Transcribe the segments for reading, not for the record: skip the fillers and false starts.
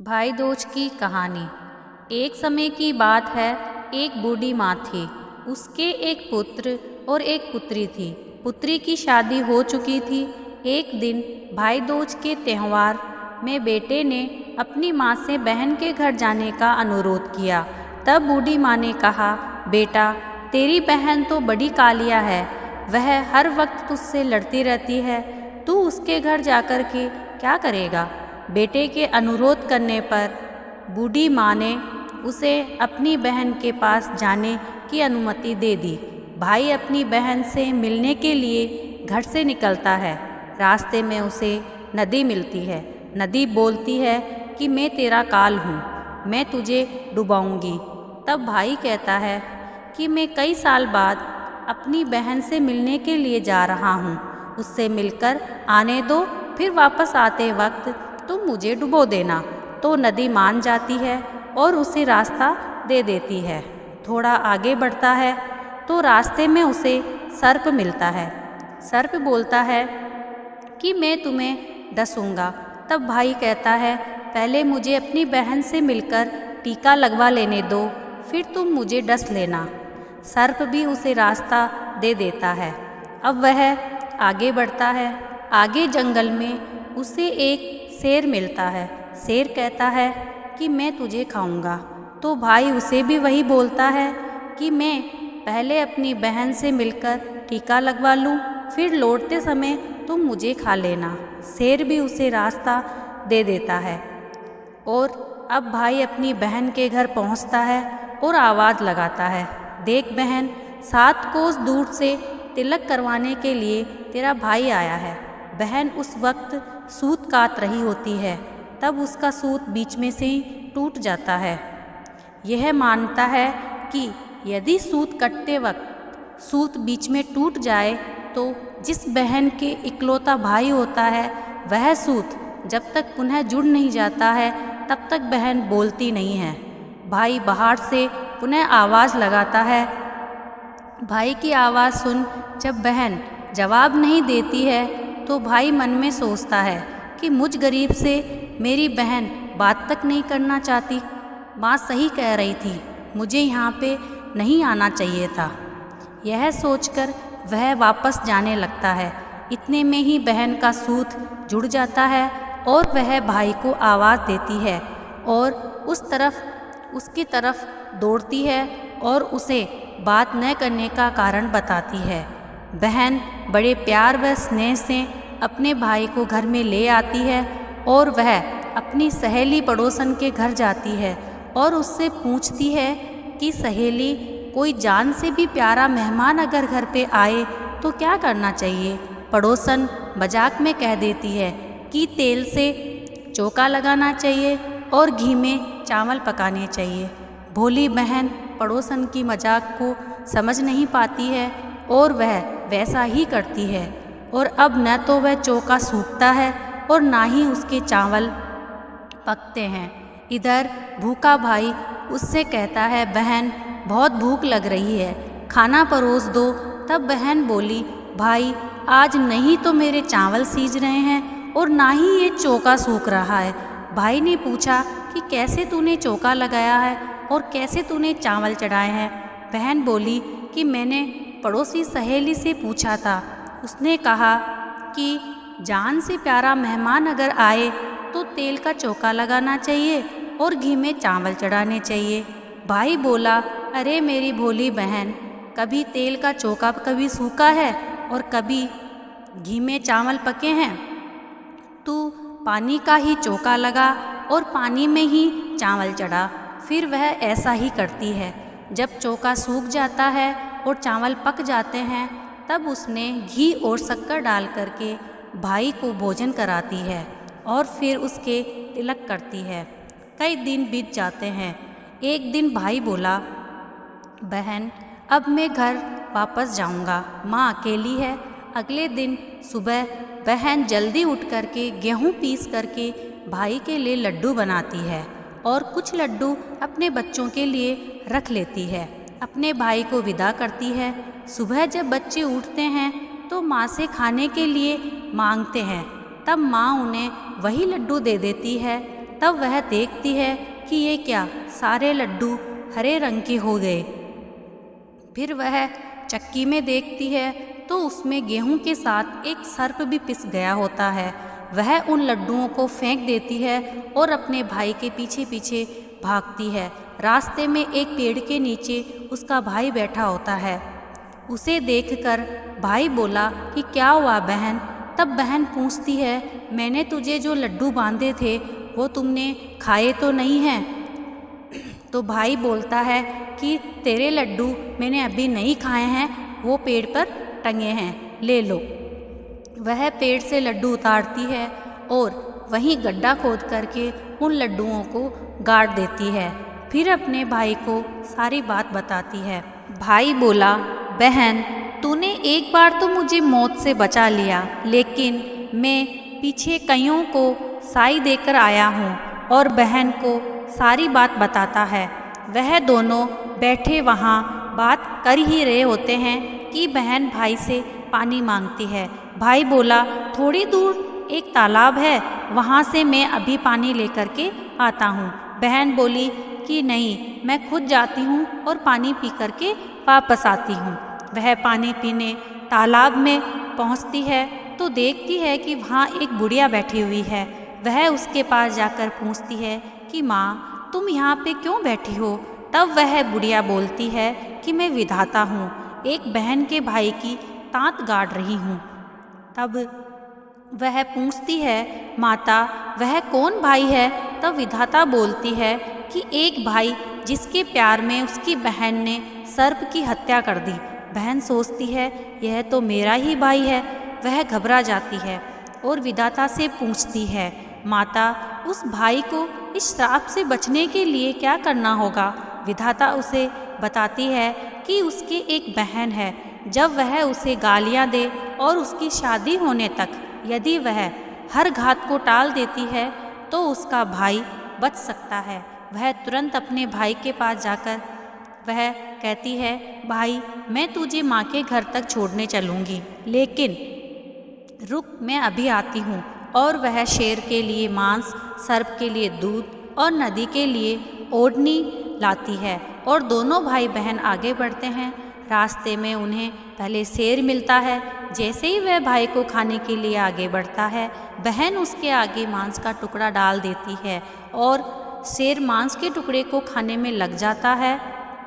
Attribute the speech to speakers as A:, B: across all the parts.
A: भाई दूज की कहानी। एक समय की बात है, एक बूढ़ी माँ थी। उसके एक पुत्र और एक पुत्री थी। पुत्री की शादी हो चुकी थी। एक दिन भाई दूज के त्यौहार में बेटे ने अपनी माँ से बहन के घर जाने का अनुरोध किया। तब बूढ़ी माँ ने कहा, बेटा, तेरी बहन तो बड़ी कालिया है, वह हर वक्त तुझसे लड़ती रहती है, तू उसके घर जाकर के क्या करेगा। बेटे के अनुरोध करने पर बूढ़ी माँ ने उसे अपनी बहन के पास जाने की अनुमति दे दी। भाई अपनी बहन से मिलने के लिए घर से निकलता है। रास्ते में उसे नदी मिलती है। नदी बोलती है कि मैं तेरा काल हूँ, मैं तुझे डुबाऊंगी। तब भाई कहता है कि मैं कई साल बाद अपनी बहन से मिलने के लिए जा रहा हूँ, उससे मिलकर आने दो, फिर वापस आते वक्त तुम मुझे डुबो देना। तो नदी मान जाती है और उसे रास्ता दे देती है। थोड़ा आगे बढ़ता है तो रास्ते में उसे सर्प मिलता है। सर्प बोलता है कि मैं तुम्हें डसूंगा। तब भाई कहता है, पहले मुझे अपनी बहन से मिलकर टीका लगवा लेने दो, फिर तुम मुझे डस लेना। सर्प भी उसे रास्ता दे देता है। अब वह आगे बढ़ता है। आगे जंगल में उसे एक शेर मिलता है। शेर कहता है कि मैं तुझे खाऊंगा। तो भाई उसे भी वही बोलता है कि मैं पहले अपनी बहन से मिलकर टीका लगवा लूँ, फिर लौटते समय तुम मुझे खा लेना। शेर भी उसे रास्ता दे देता है। और अब भाई अपनी बहन के घर पहुँचता है और आवाज़ लगाता है, देख बहन, 7 कोस दूर से तिलक करवाने के लिए तेरा भाई आया है। बहन उस वक्त सूत काट रही होती है। तब उसका सूत बीच में से ही टूट जाता है। यह मानता है कि यदि सूत कटते वक्त सूत बीच में टूट जाए तो जिस बहन के इकलौता भाई होता है, वह सूत जब तक पुनः जुड़ नहीं जाता है तब तक बहन बोलती नहीं है। भाई बाहर से पुनः आवाज़ लगाता है। भाई की आवाज़ सुन जब बहन जवाब नहीं देती है तो भाई मन में सोचता है कि मुझ गरीब से मेरी बहन बात तक नहीं करना चाहती। माँ सही कह रही थी, मुझे यहाँ पे नहीं आना चाहिए था। यह सोचकर वह वापस जाने लगता है। इतने में ही बहन का सूत जुड़ जाता है और वह भाई को आवाज़ देती है और उसकी तरफ दौड़ती है और उसे बात न करने का कारण बताती है। बहन बड़े प्यार व स्नेह से अपने भाई को घर में ले आती है और वह अपनी सहेली पड़ोसन के घर जाती है और उससे पूछती है कि सहेली, कोई जान से भी प्यारा मेहमान अगर घर पे आए तो क्या करना चाहिए। पड़ोसन मजाक में कह देती है कि तेल से चौका लगाना चाहिए और घी में चावल पकाने चाहिए। भोली बहन पड़ोसन की मजाक को समझ नहीं पाती है और वह वैसा ही करती है। और अब न तो वह चौका सूखता है और ना ही उसके चावल पकते हैं। इधर भूखा भाई उससे कहता है, बहन बहुत भूख लग रही है, खाना परोस दो। तब बहन बोली, भाई आज नहीं तो मेरे चावल सीज रहे हैं और ना ही ये चौका सूख रहा है। भाई ने पूछा कि कैसे तूने चौका लगाया है और कैसे तूने चावल चढ़ाए हैं। बहन बोली कि मैंने पड़ोसी सहेली से पूछा था, उसने कहा कि जान से प्यारा मेहमान अगर आए तो तेल का चौका लगाना चाहिए और घी में चावल चढ़ाने चाहिए। भाई बोला, अरे मेरी भोली बहन, कभी तेल का चौका कभी सूखा है और कभी घी में चावल पके हैं। तू पानी का ही चौका लगा और पानी में ही चावल चढ़ा। फिर वह ऐसा ही करती है। जब चौका सूख जाता है और चावल पक जाते हैं तब उसने घी और शक्कर डाल करके भाई को भोजन कराती है और फिर उसके तिलक करती है। कई दिन बीत जाते हैं। एक दिन भाई बोला, बहन अब मैं घर वापस जाऊंगा, माँ अकेली है। अगले दिन सुबह बहन जल्दी उठ करके गेहूँ पीस करके भाई के लिए लड्डू बनाती है और कुछ लड्डू अपने बच्चों के लिए रख लेती है। अपने भाई को विदा करती है। सुबह जब बच्चे उठते हैं तो माँ से खाने के लिए मांगते हैं। तब माँ उन्हें वही लड्डू दे देती है तब वह देखती है कि ये क्या, सारे लड्डू हरे रंग के हो गए। फिर वह चक्की में देखती है तो उसमें गेहूं के साथ एक सर्प भी पिस गया होता है। वह उन लड्डुओं को फेंक देती है और अपने भाई के पीछे पीछे भागती है। रास्ते में एक पेड़ के नीचे उसका भाई बैठा होता है। उसे देखकर भाई बोला कि क्या हुआ बहन? तब बहन पूछती है, मैंने तुझे जो लड्डू बांधे थे वो तुमने खाए तो नहीं हैं? तो भाई बोलता है कि तेरे लड्डू मैंने अभी नहीं खाए हैं, वो पेड़ पर टंगे हैं, ले लो। वह पेड़ से लड्डू उतारती है और वहीं गड्ढा खोद करके उन लड्डुओं को गाड़ देती है। फिर अपने भाई को सारी बात बताती है। भाई बोला, बहन तूने एक बार तो मुझे मौत से बचा लिया, लेकिन मैं पीछे कईयों को साई देकर आया हूँ। और बहन को सारी बात बताता है। वह दोनों बैठे वहाँ बात कर ही रहे होते हैं कि बहन भाई से पानी मांगती है। भाई बोला, थोड़ी दूर एक तालाब है, वहाँ से मैं अभी पानी लेकर के आता हूँ। बहन बोली कि नहीं, मैं खुद जाती हूँ और पानी पी करके वापस आती हूँ। वह पानी पीने तालाब में पहुँचती है तो देखती है कि वहाँ एक बुढ़िया बैठी हुई है। वह उसके पास जाकर पूछती है कि माँ, तुम यहाँ पे क्यों बैठी हो? तब वह बुढ़िया बोलती है कि मैं विधाता हूँ, एक बहन के भाई की तांत गाड़ रही हूँ। तब वह पूछती है, माता वह कौन भाई है? तब विधाता बोलती है कि एक भाई जिसके प्यार में उसकी बहन ने सर्प की हत्या कर दी। बहन सोचती है यह तो मेरा ही भाई है। वह घबरा जाती है और विधाता से पूछती है, माता उस भाई को इस श्राप से बचने के लिए क्या करना होगा? विधाता उसे बताती है कि उसकी एक बहन है। जब वह उसे गालियाँ दे और उसकी शादी होने तक यदि वह हर घात को टाल देती है तो उसका भाई बच सकता है। वह तुरंत अपने भाई के पास जाकर वह कहती है, भाई मैं तुझे माँ के घर तक छोड़ने चलूँगी, लेकिन रुक, मैं अभी आती हूँ। और वह शेर के लिए मांस, सर्प के लिए दूध और नदी के लिए ओढ़नी लाती है और दोनों भाई बहन आगे बढ़ते हैं। रास्ते में उन्हें पहले शेर मिलता है। जैसे ही वह भाई को खाने के लिए आगे बढ़ता है, बहन उसके आगे मांस का टुकड़ा डाल देती है और शेर मांस के टुकड़े को खाने में लग जाता है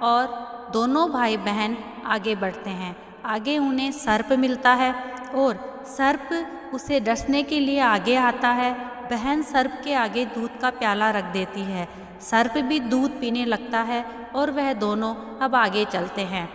A: और दोनों भाई बहन आगे बढ़ते हैं। आगे उन्हें सर्प मिलता है और सर्प उसे डसने के लिए आगे आता है। बहन सर्प के आगे दूध का प्याला रख देती है। सर्प भी दूध पीने लगता है और वह दोनों अब आगे चलते हैं।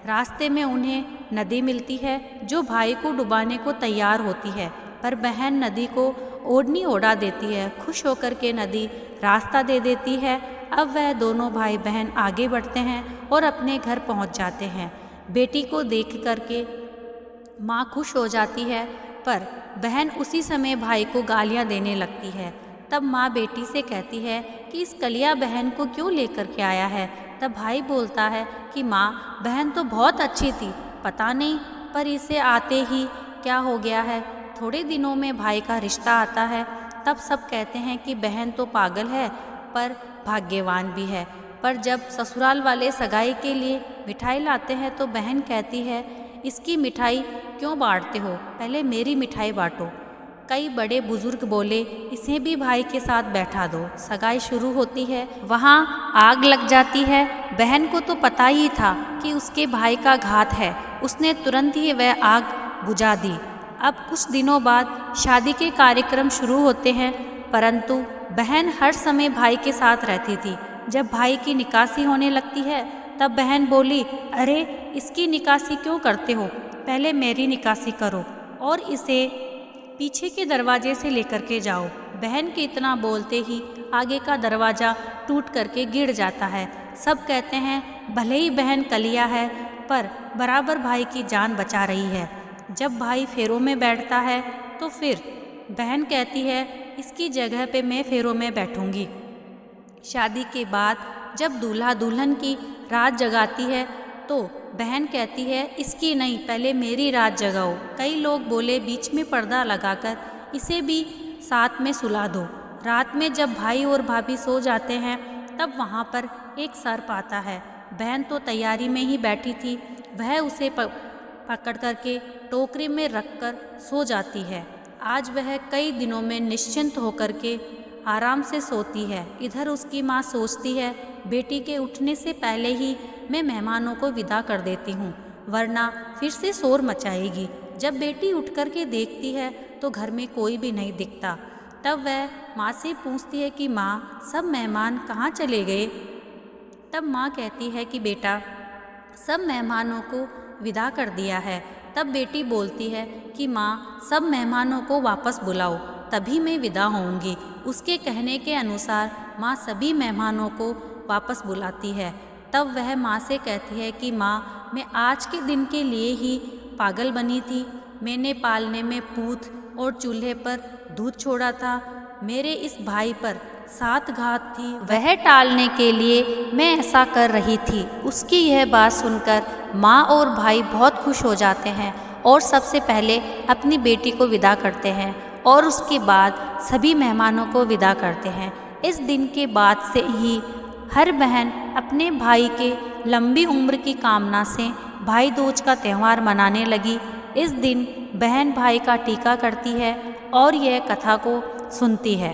A: रास्ते में उन्हें नदी मिलती है जो भाई को डुबाने को तैयार होती है, पर बहन नदी को ओढ़नी ओढ़ा देती है। खुश होकर के नदी रास्ता दे देती है। अब वह दोनों भाई बहन आगे बढ़ते हैं और अपने घर पहुंच जाते हैं। बेटी को देख करके माँ खुश हो जाती है, पर बहन उसी समय भाई को गालियाँ देने लगती है। तब माँ बेटी से कहती है कि इस कलिया बहन को क्यों लेकर के आया है? तब भाई बोलता है कि माँ, बहन तो बहुत अच्छी थी, पता नहीं पर इसे आते ही क्या हो गया है। थोड़े दिनों में भाई का रिश्ता आता है। तब सब कहते हैं कि बहन तो पागल है पर भाग्यवान भी है। पर जब ससुराल वाले सगाई के लिए मिठाई लाते हैं तो बहन कहती है, इसकी मिठाई क्यों बांटते हो, पहले मेरी मिठाई बांटो। कई बड़े बुजुर्ग बोले, इसे भी भाई के साथ बैठा दो। सगाई शुरू होती है। वहाँ आग लग जाती है। बहन को तो पता ही था कि उसके भाई का घात है। उसने तुरंत ही वह आग बुझा दी। अब कुछ दिनों बाद शादी के कार्यक्रम शुरू होते हैं, परंतु बहन हर समय भाई के साथ रहती थी। जब भाई की निकासी होने लगती है तब बहन बोली, अरे इसकी निकासी क्यों करते हो, पहले मेरी निकासी करो और इसे पीछे के दरवाजे से लेकर के जाओ। बहन के इतना बोलते ही आगे का दरवाज़ा टूट करके गिर जाता है। सब कहते हैं भले ही बहन कलिया है पर बराबर भाई की जान बचा रही है। जब भाई फेरों में बैठता है तो फिर बहन कहती है, इसकी जगह पे मैं फेरों में बैठूंगी। शादी के बाद जब दूल्हा दुल्हन की रात जगाती है तो बहन कहती है, इसकी नहीं, पहले मेरी रात जगाओ। कई लोग बोले बीच में पर्दा लगाकर इसे भी साथ में सुला दो। रात में जब भाई और भाभी सो जाते हैं तब वहाँ पर एक सर्प आता है। बहन तो तैयारी में ही बैठी थी, वह उसे पकड़ करके टोकरी में रखकर सो जाती है। आज वह कई दिनों में निश्चिंत होकर के आराम से सोती है। इधर उसकी माँ सोचती है, बेटी के उठने से पहले ही मैं मेहमानों को विदा कर देती हूँ, वरना फिर से शोर मचाएगी। जब बेटी उठ कर के देखती है तो घर में कोई भी नहीं दिखता। तब वह माँ से पूछती है कि माँ, सब मेहमान कहाँ चले गए? तब माँ कहती है कि बेटा, सब मेहमानों को विदा कर दिया है। तब बेटी बोलती है कि माँ, सब मेहमानों को वापस बुलाओ, तभी मैं विदा होऊंगी। उसके कहने के अनुसार माँ सभी मेहमानों को वापस बुलाती है। तब वह माँ से कहती है कि माँ, मैं आज के दिन के लिए ही पागल बनी थी। मैंने पालने में पूत और चूल्हे पर दूध छोड़ा था। मेरे इस भाई पर 7 घात थी, वह टालने के लिए मैं ऐसा कर रही थी। उसकी यह बात सुनकर माँ और भाई बहुत खुश हो जाते हैं और सबसे पहले अपनी बेटी को विदा करते हैं और उसके बाद सभी मेहमानों को विदा करते हैं। इस दिन के बाद से ही हर बहन अपने भाई के लंबी उम्र की कामना से भाई दूज का त्यौहार मनाने लगी। इस दिन बहन भाई का टीका करती है और यह कथा को सुनती है।